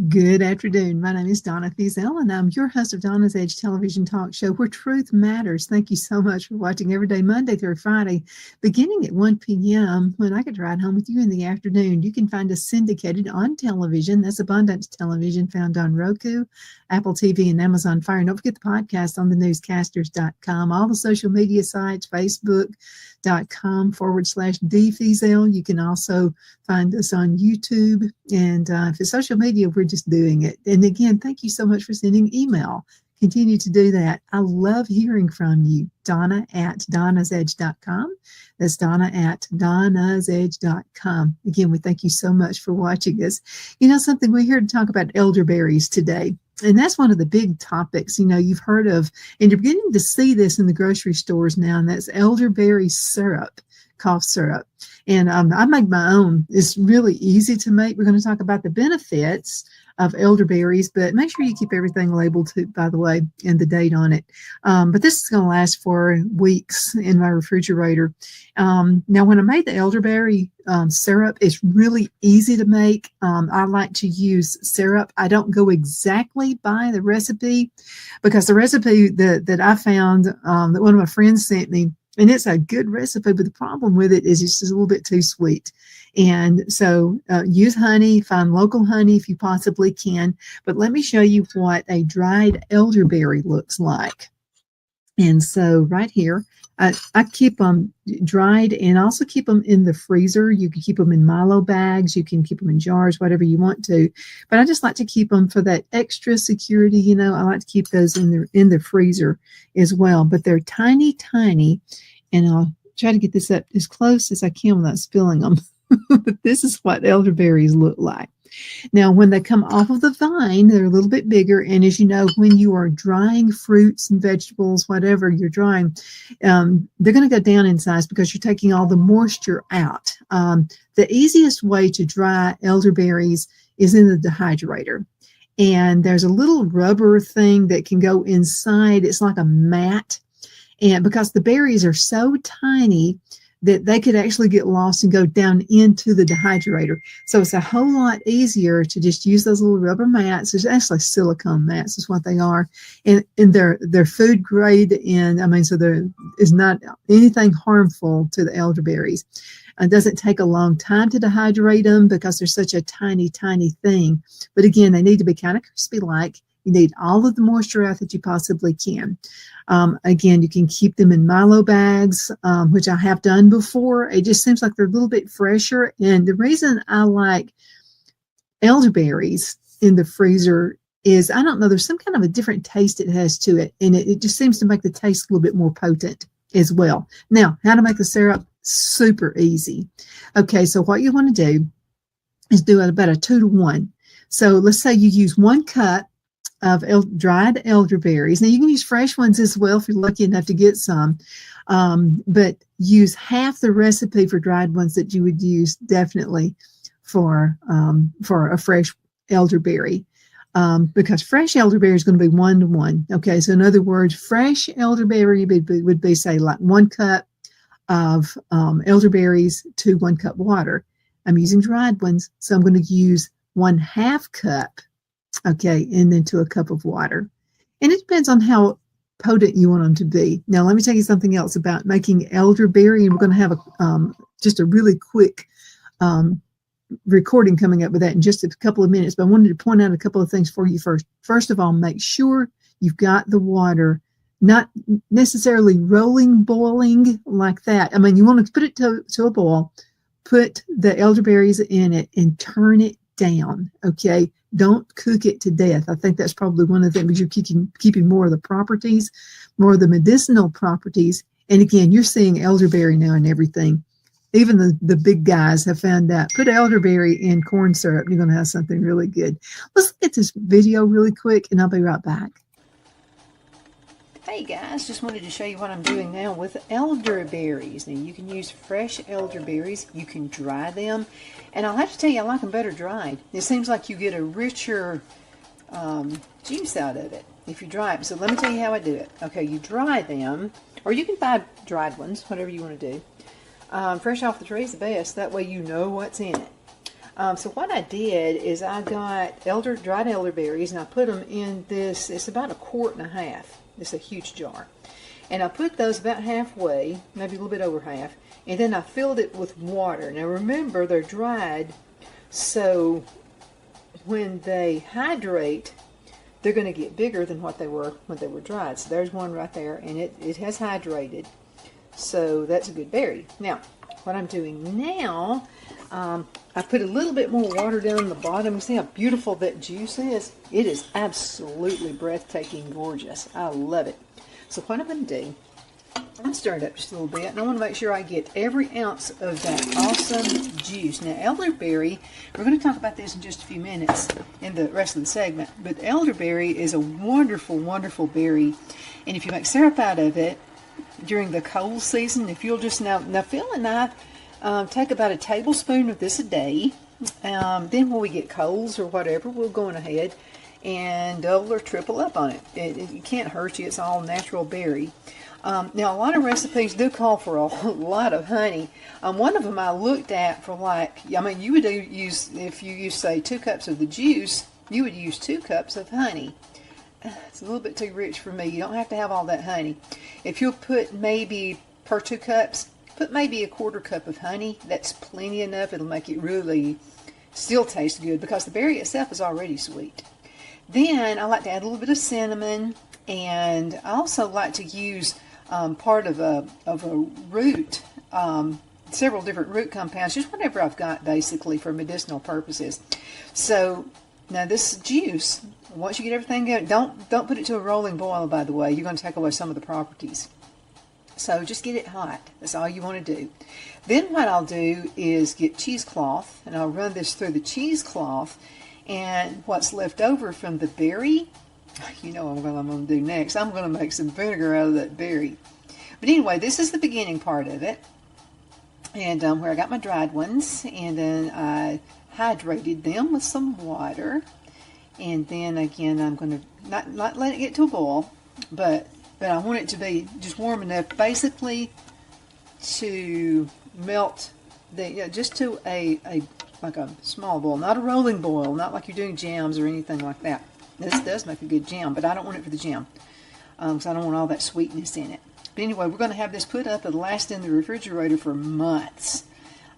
Good afternoon. My name is Donna Thiesel, and I'm your host of Donna's Edge television talk show where truth matters. Thank you so much for watching every day, Monday through Friday, beginning at 1 p.m. when I get to ride home with you in the afternoon. You can find us syndicated on television. That's Abundance Television, found on Roku, Apple TV, and Amazon Fire. And don't forget the podcast on thenewscasters.com, all the social media sites, Facebook.com/DThiesel. You can also find us on YouTube. And if it's social media, we're just doing it. And again, thank you so much for sending email. Continue to do that. I love hearing from you. Donna@donnasedge.com. That's Donna@donnasedge.com. Again, we thank you so much for watching us. You know something, we're here to talk about elderberries today. And that's one of the big topics, you've heard of, and you're beginning to see this in the grocery stores now, and that's elderberry syrup, cough syrup. And I make my own. It's really easy to make. We're going to talk about the benefits of elderberries, but make sure you keep everything labeled, too, by the way, and the date on it. But this is going to last for weeks in my refrigerator. Now, when I made the elderberry syrup, it's really easy to make. I like to use syrup. I don't go exactly by the recipe because the recipe that I found that one of my friends sent me, and it's a good recipe, but the problem with it is it's just a little bit too sweet. And so use honey, find local honey if you possibly can. But let me show you what a dried elderberry looks like. And so right here, I keep them dried and also keep them in the freezer. You can keep them in Milo bags. You can keep them in jars, whatever you want to. But I just like to keep them for that extra security. I like to keep those in the freezer as well. But they're tiny, tiny. And I'll try to get this up as close as I can without spilling them. But this is what elderberries look like. Now, when they come off of the vine, they're a little bit bigger. And as you know, when you are drying fruits and vegetables, whatever you're drying, they're going to go down in size because you're taking all the moisture out. The easiest way to dry elderberries is in the dehydrator. And there's a little rubber thing that can go inside. It's like a mat. And because the berries are so tiny that they could actually get lost and go down into the dehydrator. So it's a whole lot easier to just use those little rubber mats. It's actually silicone mats is what they are. And they're food grade. And so there is not anything harmful to the elderberries. It doesn't take a long time to dehydrate them because they're such a tiny, tiny thing. But again, they need to be kind of crispy-like. You need all of the moisture out that you possibly can. Again, you can keep them in Milo bags, which I have done before. It just seems like they're a little bit fresher. And the reason I like elderberries in the freezer is, I don't know, there's some kind of a different taste it has to it. And it just seems to make the taste a little bit more potent as well. Now, how to make the syrup? Super easy. Okay, so what you want to do is do about a 2-to-1. So let's say you use 1 cup of dried elderberries. Now, you can use fresh ones as well if you're lucky enough to get some, but use half the recipe for dried ones that you would use definitely for a fresh elderberry, because fresh elderberry is going to be 1-to-1. Okay, so in other words, fresh elderberry would be say like 1 cup of elderberries to 1 cup water. I'm using dried ones, so I'm going to use 1/2 cup. Okay, and then to a cup of water. And it depends on how potent you want them to be. Now, let me tell you something else about making elderberry, and we're going to have just a really quick recording coming up with that in just a couple of minutes. But I wanted to point out a couple of things for you first. First of all, make sure you've got the water not necessarily boiling like that. I mean, you want to put it to a boil, put the elderberries in it, and turn it down. Okay. Don't cook it to death. I think that's probably one of the things. You're keeping more of the properties, more of the medicinal properties. And again, you're seeing elderberry now in everything. Even the big guys have found out. Put elderberry in corn syrup, you're going to have something really good. Let's get this video really quick, and I'll be right back. Hey guys, just wanted to show you what I'm doing now with elderberries. Now you can use fresh elderberries, you can dry them, and I'll have to tell you I like them better dried. It seems like you get a richer juice out of it if you dry it. So let me tell you how I do it. Okay, you dry them, or you can buy dried ones, whatever you want to do. Fresh off the tree is the best, that way you know what's in it. So what I did is I got dried elderberries and I put them in this, it's about 1.5 quarts. It's a huge jar. And I put those about halfway, maybe a little bit over half, and then I filled it with water. Now remember, they're dried, so when they hydrate, they're going to get bigger than what they were when they were dried. So there's one right there, and it has hydrated. So that's a good berry. Now, what I'm doing now, I put a little bit more water down the bottom. See how beautiful that juice is? It is absolutely breathtaking gorgeous. I love it. So what I'm going to do, I'm going to stir it up just a little bit, and I want to make sure I get every ounce of that awesome juice. Now, elderberry, we're going to talk about this in just a few minutes in the rest of the segment, but elderberry is a wonderful, wonderful berry, and if you make syrup out of it during the cold season, if you'll just now Phil and I take about a tablespoon of this a day. Then when we get colds or whatever, we'll go on ahead and double or triple up on it. It can't hurt you. It's all natural berry. Now, a lot of recipes do call for a lot of honey. One of them I looked at for you would use, if you use, say, 2 cups of the juice, you would use 2 cups of honey. It's a little bit too rich for me. You don't have to have all that honey. If you'll put maybe per 2 cups, put maybe 1/4 cup of honey. That's plenty enough. It'll make it really still taste good because the berry itself is already sweet. Then I like to add a little bit of cinnamon, and I also like to use part of a root, several different root compounds, just whatever I've got basically for medicinal purposes. So now this juice, once you get everything going, don't put it to a rolling boil, by the way. You're going to take away some of the properties. So just get it hot. That's all you want to do. Then what I'll do is get cheesecloth, and I'll run this through the cheesecloth, and what's left over from the berry, you know what I'm going to do next. I'm going to make some vinegar out of that berry. But anyway, this is the beginning part of it, and where I got my dried ones, and then I hydrated them with some water, and then again I'm going to not let it get to a boil, but I want it to be just warm enough, basically, to melt just to like a small boil, not a rolling boil, not like you're doing jams or anything like that. This does make a good jam, but I don't want it for the jam, because I don't want all that sweetness in it. But anyway, we're going to have this put up and last in the refrigerator for months.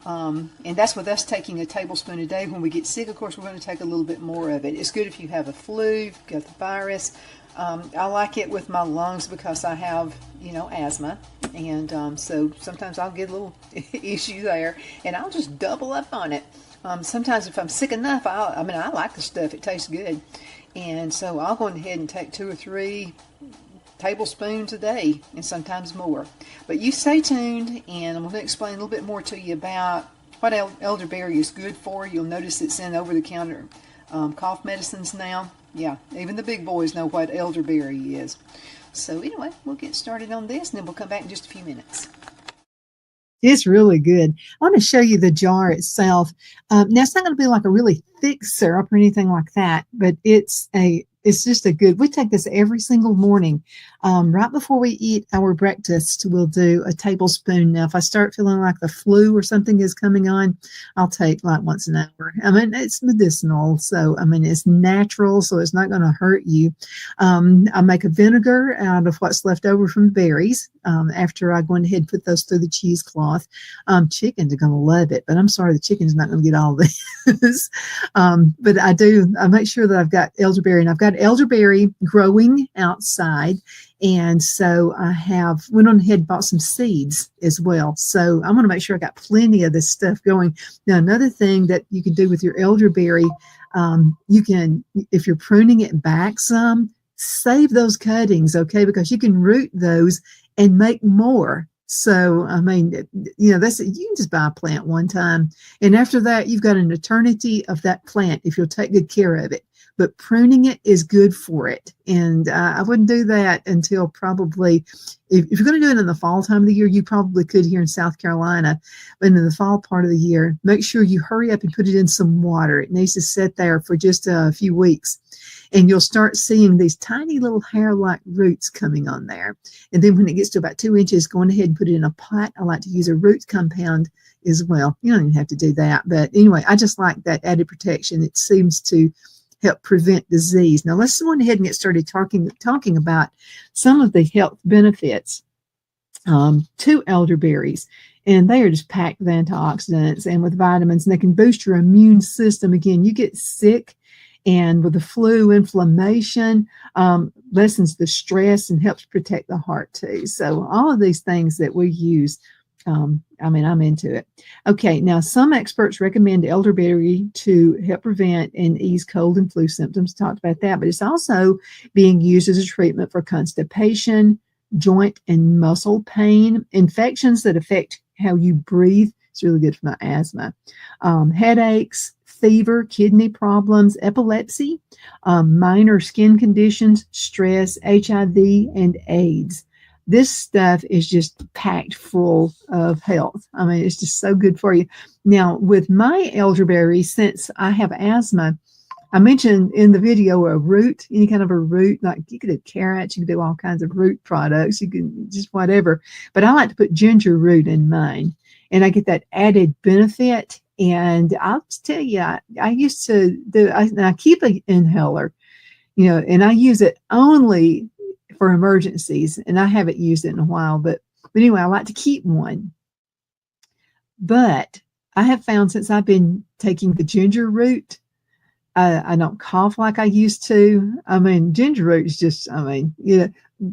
And that's with us taking a tablespoon a day. When we get sick, of course, we're going to take a little bit more of it. It's good if you have a flu, if you've got the virus. I like it with my lungs because I have, asthma, and so sometimes I'll get a little issue there, and I'll just double up on it. Sometimes if I'm sick enough, I like the stuff. It tastes good, and so I'll go ahead and take 2 or 3 tablespoons a day, and sometimes more. But you stay tuned, and I'm going to explain a little bit more to you about what elderberry is good for. You'll notice it's in over-the-counter cough medicines now. Yeah, even the big boys know what elderberry is. So anyway, we'll get started on this, and then we'll come back in just a few minutes. It's really good. I want to show you the jar itself. Now, it's not going to be like a really thick syrup or anything like that, but it's just a good, we take this every single morning. Right before we eat our breakfast, we'll do a tablespoon. Now, if I start feeling like the flu or something is coming on, I'll take like once an hour. It's medicinal, so, it's natural, so it's not going to hurt you. I make a vinegar out of what's left over from the berries after I go ahead and put those through the cheesecloth. Chickens are going to love it, but I'm sorry, the chicken's not going to get all this. But I make sure that I've got elderberry, and I've got elderberry growing outside, and so I went on ahead and bought some seeds as well. So I'm going to make sure I got plenty of this stuff going. Now, another thing that you can do with your elderberry, you can, if you're pruning it back some, save those cuttings, okay, because you can root those and make more So, I mean, that's you can just buy a plant one time. And after that, you've got an eternity of that plant if you'll take good care of it. But pruning it is good for it. And I wouldn't do that until probably, if you're going to do it in the fall time of the year, you probably could here in South Carolina. But in the fall part of the year, make sure you hurry up and put it in some water. It needs to sit there for just a few weeks. And you'll start seeing these tiny little hair-like roots coming on there. And then when it gets to about 2 inches, go on ahead and put it in a pot. I like to use a root compound as well. You don't even have to do that. But anyway, I just like that added protection. It seems to help prevent disease. Now, let's go on ahead and get started talking about some of the health benefits to elderberries. And they are just packed with antioxidants and with vitamins, and they can boost your immune system. Again, you get sick, and with the flu, inflammation, lessens the stress and helps protect the heart too. So all of these things that we use, I'm into it. Okay, now some experts recommend elderberry to help prevent and ease cold and flu symptoms. Talked about that, but it's also being used as a treatment for constipation, joint and muscle pain, infections that affect how you breathe. It's really good for my asthma, headaches, fever, kidney problems, epilepsy, minor skin conditions, stress, HIV, and AIDS. This stuff is just packed full of health. I mean, it's just so good for you. Now, with my elderberry, since I have asthma, I mentioned in the video a root, any kind of a root, like you could do carrots, you could do all kinds of root products, you can just whatever. But I like to put ginger root in mine, and I get that added benefit. And I'll tell you, I used to do, I keep an inhaler, and I use it only for emergencies, and I haven't used it in a while, but anyway, I like to keep one. But I have found since I've been taking the ginger root, I don't cough like I used to. I mean, ginger root is just,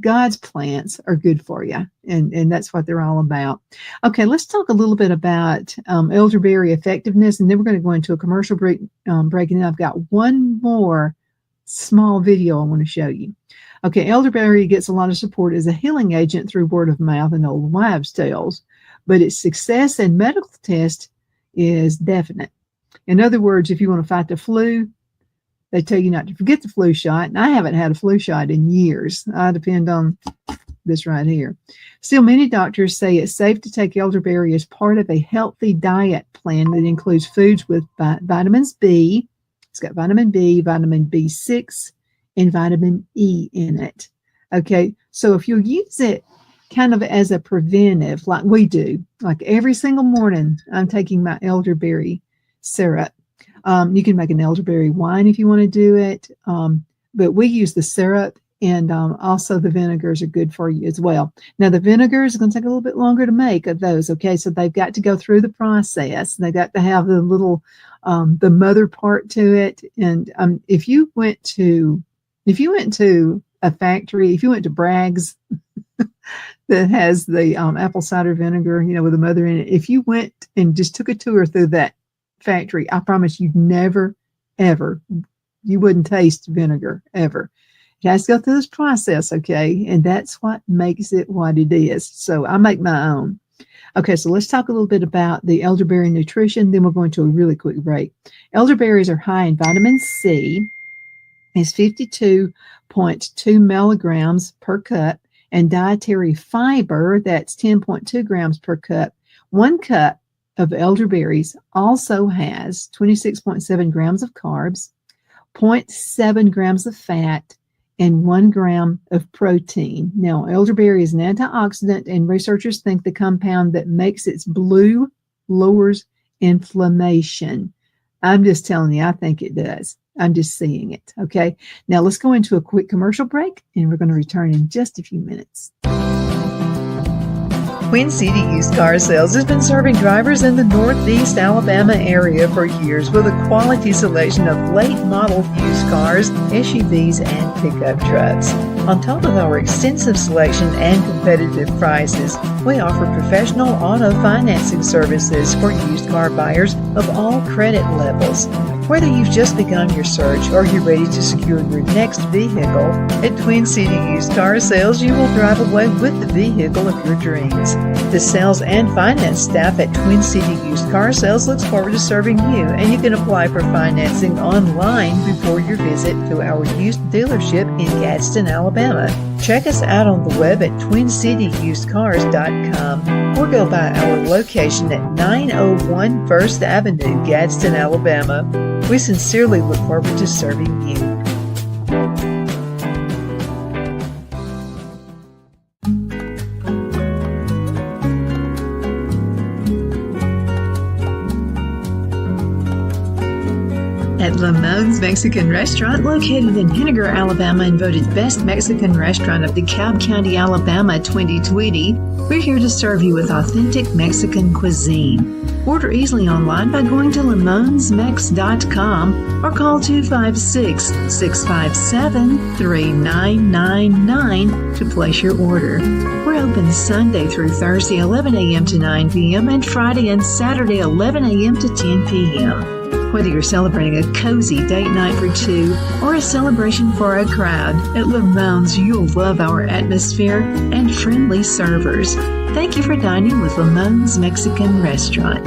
God's plants are good for you, and that's what they're all about. Okay, let's talk a little bit about elderberry effectiveness, and then we're going to go into a commercial break, and then I've got one more small video I want to show you. Okay, elderberry gets a lot of support as a healing agent through word of mouth and old wives' tales, but its success in medical tests is definite. In other words, if you want to fight the flu, they tell you not to forget the flu shot, and I haven't had a flu shot in years. I depend on this right here. Still, many doctors say it's safe to take elderberry as part of a healthy diet plan that includes foods with vitamins B. It's got vitamin B, vitamin B6, and vitamin E in it. Okay, so if you use it kind of as a preventive, like we do, like every single morning, I'm taking my elderberry syrup. You can make an elderberry wine if you want to do it, but we use the syrup, and also the vinegars are good for you as well. Now, the vinegars are going to take a little bit longer to make of those, okay? So they've got to go through the process. They've got to have the little, the mother part to it. And if you went to a factory, if you went to Bragg's that has the apple cider vinegar, with the mother in it, if you went and just took a tour through that factory, I promise you'd never, ever, you wouldn't taste vinegar ever. It has to go through this process, okay? And that's what makes it what it is. So I make my own. Okay, so let's talk a little bit about the elderberry nutrition, then we'll go into a really quick break. Elderberries are high in vitamin C. It's 52.2 milligrams per cup, and dietary fiber, that's 10.2 grams per cup. 1 cup of elderberries also has 26.7 grams of carbs, 0.7 grams of fat, and 1 gram of protein. Now, elderberry is an antioxidant, and researchers think the compound that makes its blue lowers inflammation. I'm just telling you, I think it does. I'm just seeing it. Okay. Now let's go into a quick commercial break, and we're going to return in just a few minutes. Queen City Used Car Sales has been serving drivers in the Northeast Alabama area for years with a quality selection of late model used cars, SUVs, and pickup trucks. On top of our extensive selection and competitive prices, we offer professional auto financing services for used car buyers of all credit levels. Whether you've just begun your search or you're ready to secure your next vehicle, at Twin City Used Car Sales, you will drive away with the vehicle of your dreams. The sales and finance staff at Twin City Used Car Sales looks forward to serving you, and you can apply for financing online before your visit to our used dealership in Gadsden, Alabama. Check us out on the web at twincityusedcars.com or go by our location at 901 First Avenue, Gadsden, Alabama. We sincerely look forward to serving you. At Lamone's Mexican Restaurant, located in Henniger, Alabama, and voted Best Mexican Restaurant of the Cobb County, Alabama 2020, we're here to serve you with authentic Mexican cuisine. Order easily online by going to lamonsmex.com or call 256-657-3999 to place your order. We're open Sunday through Thursday, 11 a.m. to 9 p.m. and Friday and Saturday, 11 a.m. to 10 p.m. Whether you're celebrating a cozy date night for two or a celebration for a crowd, at Lamone's you'll love our atmosphere and friendly servers. Thank you for dining with Lamone's Mexican Restaurant.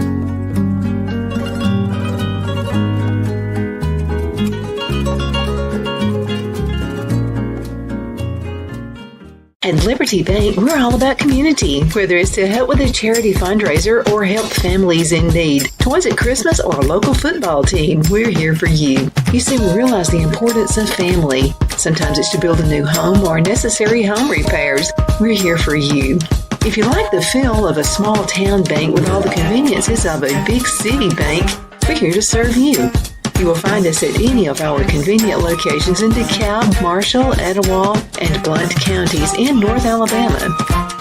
At Liberty Bank, we're all about community, whether it's to help with a charity fundraiser or help families in need. Toys at Christmas or a local football team, we're here for you. You see, we realize the importance of family. Sometimes it's to build a new home or necessary home repairs. We're here for you. If you like the feel of a small town bank with all the conveniences of a big city bank, we're here to serve you. You will find us at any of our convenient locations in DeKalb, Marshall, Etowah, and Blount counties in North Alabama.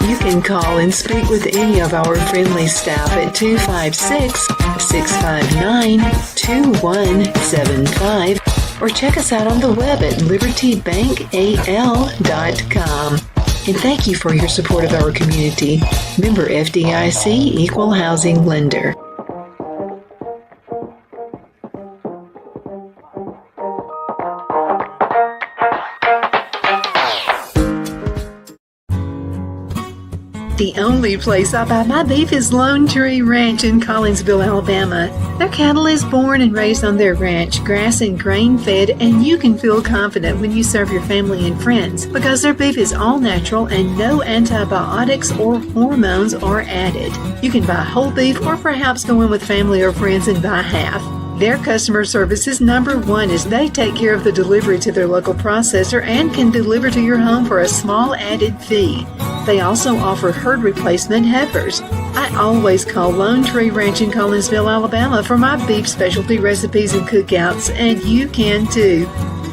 You can call and speak with any of our friendly staff at 256-659-2175 or check us out on the web at libertybankal.com. And thank you for your support of our community. Member FDIC Equal Housing Lender. The only place I buy my beef is Lone Tree Ranch in Collinsville, Alabama. Their cattle is born and raised on their ranch, grass and grain fed, and you can feel confident when you serve your family and friends because their beef is all natural and no antibiotics or hormones are added. You can buy whole beef or perhaps go in with family or friends and buy half. Their customer service is number one as they take care of the delivery to their local processor and can deliver to your home for a small added fee. They also offer herd replacement heifers. I always call Lone Tree Ranch in Collinsville, Alabama for my beef specialty recipes and cookouts, and you can too.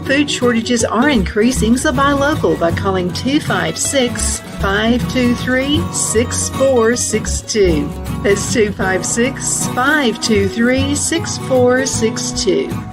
Food shortages are increasing, so buy local by calling 256-523-6462. That's 256-523-6462.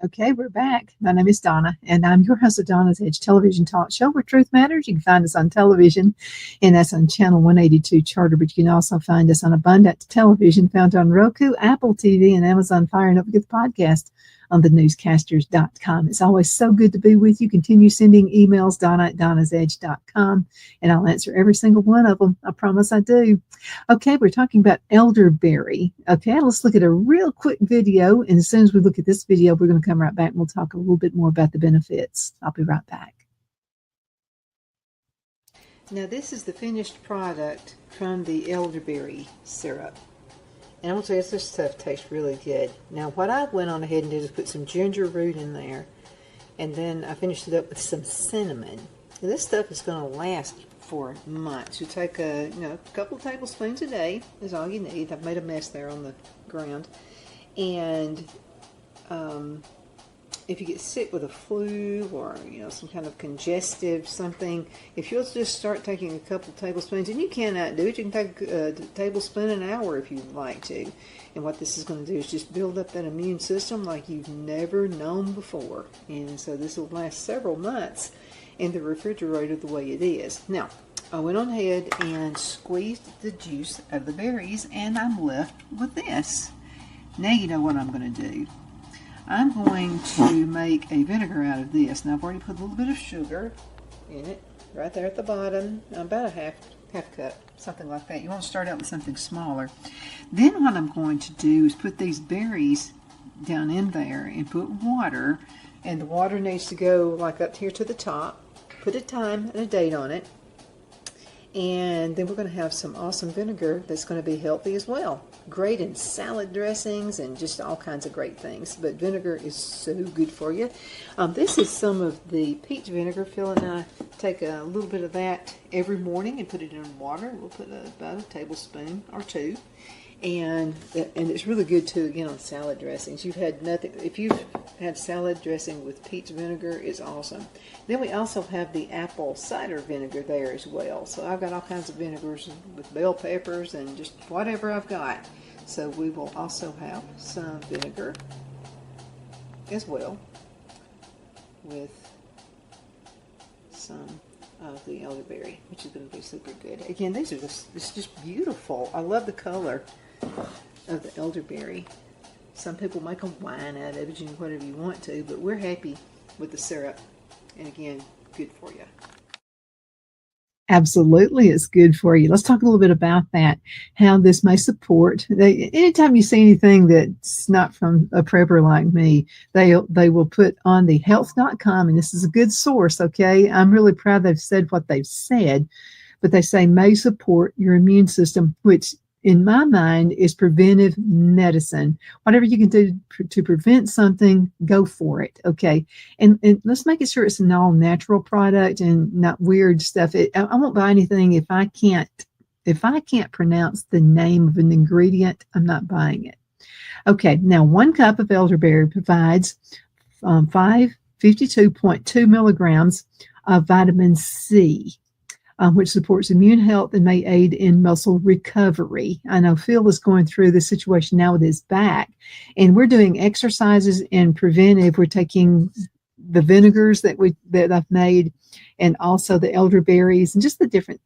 Okay, we're back. My name is Donna, and I'm your host of Donna's Edge television talk show where truth matters. You can find us on television, and that's on channel 182 Charter, but you can also find us on Abundant Television, found on Roku, Apple TV, and Amazon Fire, and don't forget the podcast on thenewscasters.com. It's always so good to be with you. Continue sending emails, donna@donnasedge.com, and I'll answer every single one of them. I promise I do. Okay, we're talking about elderberry. Okay, let's look at a real quick video, and as soon as we look at this video, we're going to come right back and we'll talk a little bit more about the benefits. I'll be right back. Now this is the finished product from the elderberry syrup. And I'm going to tell you, this stuff tastes really good. Now, what I went on ahead and did is put some ginger root in there. And then I finished it up with some cinnamon. And this stuff is going to last for months. You take a couple tablespoons a day is all you need. I've made a mess there on the ground. And if you get sick with a flu or some kind of congestive something, if you'll just start taking a couple tablespoons, and you can outdo it, you can take a tablespoon an hour if you'd like to. And what this is going to do is just build up that immune system like you've never known before. And so this will last several months in the refrigerator the way it is. Now, I went on ahead and squeezed the juice of the berries, and I'm left with this. Now you know what I'm going to do. I'm going to make a vinegar out of this. Now I've already put a little bit of sugar in it, right there at the bottom, about a half cup, something like that. You want to start out with something smaller. Then what I'm going to do is put these berries down in there and put water, and the water needs to go like up here to the top. Put a time and a date on it. And then we're going to have some awesome vinegar that's going to be healthy as well. Great in salad dressings and just all kinds of great things. But vinegar is so good for you. This is some of the peach vinegar. Phil and I take a little bit of that every morning and put it in water. We'll put about a tablespoon or two. And it's really good too, again, on salad dressings. If you've had salad dressing with peach vinegar, it's awesome. Then we also have the apple cider vinegar there as well. So I've got all kinds of vinegars with bell peppers and just whatever I've got. So we will also have some vinegar as well with some of the elderberry, which is going to be super good. Again, these are it's just beautiful. I love the color of the elderberry. Some people make them wine out of it, you know, whatever you want to, but we're happy with the syrup. And again, good for you. Absolutely, it's good for you. Let's talk a little bit about that, how this may support. Anytime you see anything that's not from a prepper like me, they will put on the health.com, and this is a good source, okay? I'm really proud they've said what they've said, but they say may support your immune system, which in my mind is preventive medicine. Whatever you can do to prevent something, go for it, okay? And let's make it sure it's an all-natural product and not weird stuff. I won't buy anything if I can't pronounce the name of an ingredient. I'm not buying it. Okay, now 1 cup of elderberry provides 552.2 milligrams of vitamin C. Which supports immune health and may aid in muscle recovery. I know Phil is going through this situation now with his back, and we're doing exercises and preventive. We're taking the vinegars that I've made, and also the elderberries and just the different,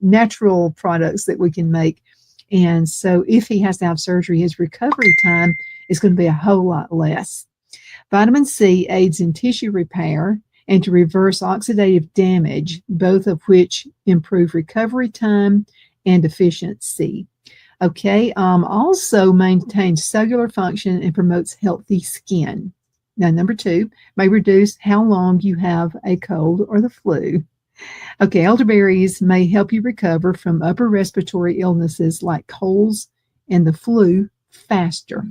natural products that we can make. And so if he has to have surgery, his recovery time is going to be a whole lot less. Vitamin C aids in tissue repair and to reverse oxidative damage, both of which improve recovery time and efficiency. Okay, also maintains cellular function and promotes healthy skin. Now, number 2, may reduce how long you have a cold or the flu. Okay, elderberries may help you recover from upper respiratory illnesses like colds and the flu faster.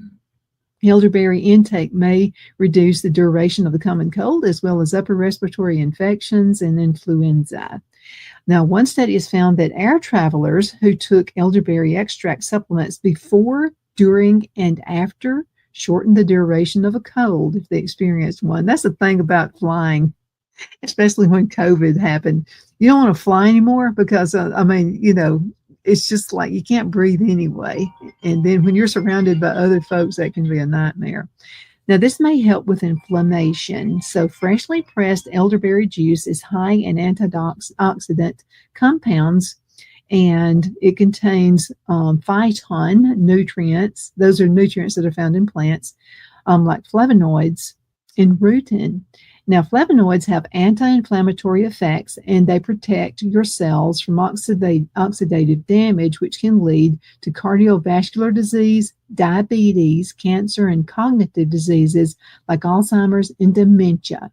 Elderberry intake may reduce the duration of the common cold as well as upper respiratory infections and influenza. Now, one study has found that air travelers who took elderberry extract supplements before, during, and after shortened the duration of a cold if they experienced one. That's the thing about flying, especially when COVID happened. You don't want to fly anymore because, it's just like you can't breathe anyway. And then when you're surrounded by other folks, that can be a nightmare. Now, this may help with inflammation. So freshly pressed elderberry juice is high in antioxidant compounds, and it contains phyton nutrients. Those are nutrients that are found in plants, like flavonoids and rutin. Now, flavonoids have anti-inflammatory effects, and they protect your cells from oxidative damage, which can lead to cardiovascular disease, diabetes, cancer, and cognitive diseases like Alzheimer's and dementia.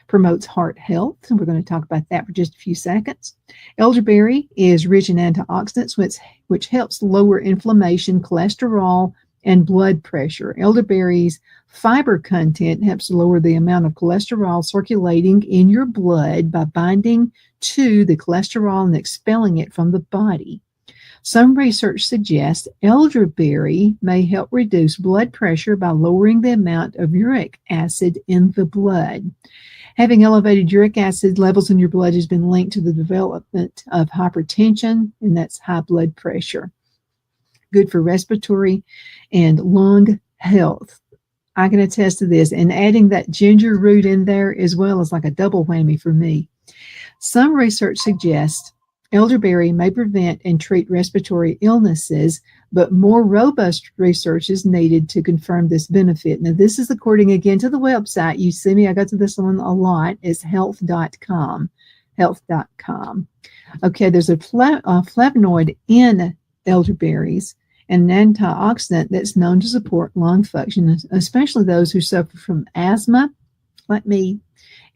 Promotes heart health, and we're going to talk about that for just a few seconds. Elderberry is rich in antioxidants, which helps lower inflammation, cholesterol, and blood pressure. Elderberry's fiber content helps lower the amount of cholesterol circulating in your blood by binding to the cholesterol and expelling it from the body. Some research suggests elderberry may help reduce blood pressure by lowering the amount of uric acid in the blood. Having elevated uric acid levels in your blood has been linked to the development of hypertension, and that's high blood pressure. Good for respiratory and lung health. I can attest to this. And adding that ginger root in there as well is like a double whammy for me. Some research suggests Elderberry may prevent and treat respiratory illnesses, but more robust research is needed to confirm this benefit. Now, this is according again to the website. You see me, I go to this one a lot. It's health.com. Health.com. Okay, there's a flavonoid in elderberries and an antioxidant that's known to support lung function, especially those who suffer from asthma, like me,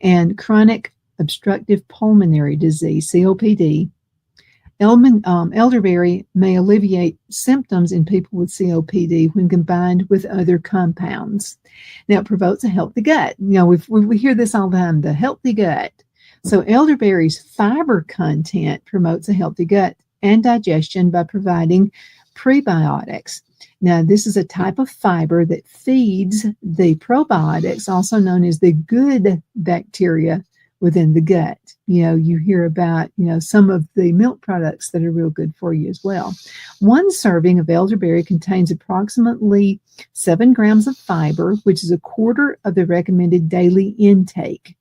and chronic obstructive pulmonary disease, COPD. Elderberry may alleviate symptoms in people with COPD when combined with other compounds. Now, it promotes a healthy gut. You know, we hear this all the time, the healthy gut. So elderberry's fiber content promotes a healthy gut and digestion by providing prebiotics. Now, this is a type of fiber that feeds the probiotics, also known as the good bacteria within the gut. You know, you hear about, some of the milk products that are real good for you as well. One serving of elderberry contains approximately 7 grams of fiber, which is a quarter of the recommended daily intake.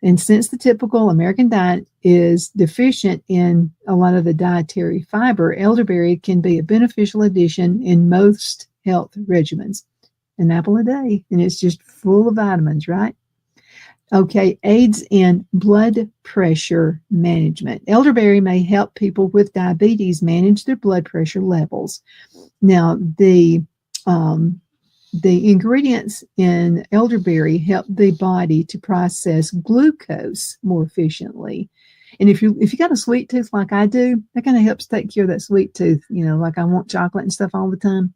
And since the typical American diet is deficient in a lot of the dietary fiber, elderberry can be a beneficial addition in most health regimens. An apple a day, and it's just full of vitamins, right? Okay, aids in blood pressure management. Elderberry may help people with diabetes manage their blood pressure levels. Now, the ingredients in elderberry help the body to process glucose more efficiently. And if you got a sweet tooth like I do, that kind of helps take care of that sweet tooth, like I want chocolate and stuff all the time.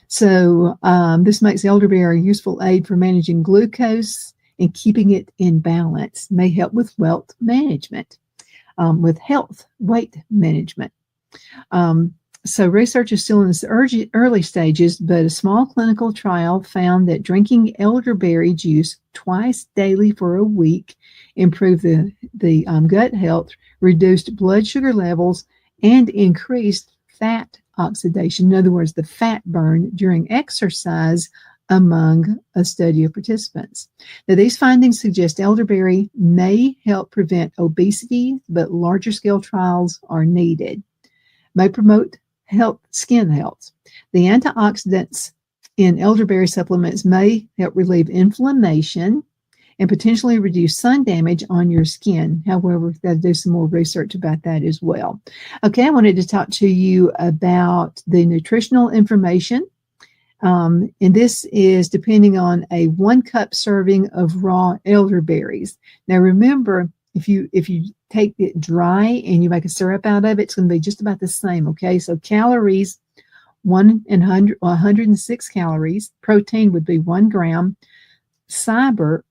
So this makes elderberry a useful aid for managing glucose and keeping it in balance. May help with weight management, weight management. So research is still in its early stages, but a small clinical trial found that drinking elderberry juice twice daily for a week improved the gut health, reduced blood sugar levels, and increased fat oxidation. In other words, the fat burn during exercise among a study of participants. Now, these findings suggest elderberry may help prevent obesity, but larger scale trials are needed. May promote skin health. The antioxidants in elderberry supplements may help relieve inflammation and potentially reduce sun damage on your skin. However, we've got to do some more research about that as well. Okay, I wanted to talk to you about the nutritional information. And this is depending on a 1 cup serving of raw elderberries. Now, remember, if you take it dry and you make a syrup out of it, it's going to be just about the same. Okay, so calories, 106 calories. Protein would be 1 gram. Fiber,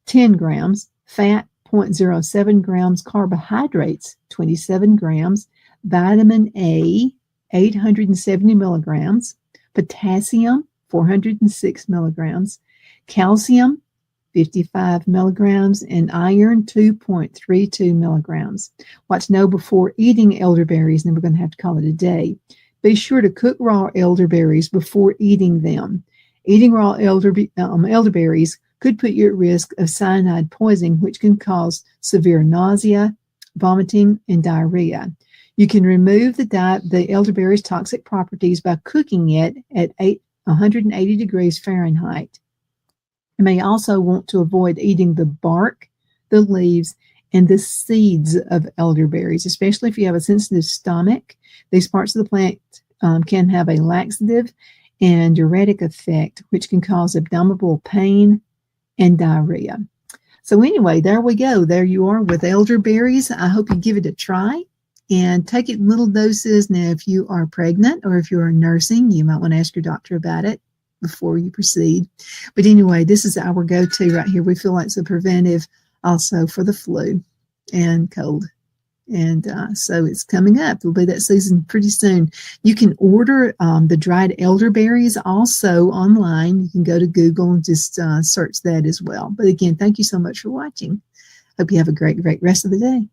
10 grams. Fat, 0.07 grams. Carbohydrates, 27 grams. Vitamin A, 870 milligrams, potassium, 406 milligrams, calcium, 55 milligrams, and iron, 2.32 milligrams. What to know before eating elderberries, and then we're going to have to call it a day. Be sure to cook raw elderberries before eating them. Eating raw elderberries could put you at risk of cyanide poisoning, which can cause severe nausea, vomiting, and diarrhea. You can remove the elderberry's toxic properties by cooking it at 180 degrees Fahrenheit. You may also want to avoid eating the bark, the leaves, and the seeds of elderberries, especially if you have a sensitive stomach. These parts of the plant can have a laxative and diuretic effect, which can cause abdominal pain and diarrhea. So anyway, there we go. There you are with elderberries. I hope you give it a try. And take it in little doses. Now, if you are pregnant or if you are nursing, you might want to ask your doctor about it before you proceed. But anyway, this is our go-to right here. We feel like it's a preventive also for the flu and cold. And so it's coming up. It'll be that season pretty soon. You can order the dried elderberries also online. You can go to Google and just search that as well. But again, thank you so much for watching. Hope you have a great rest of the day.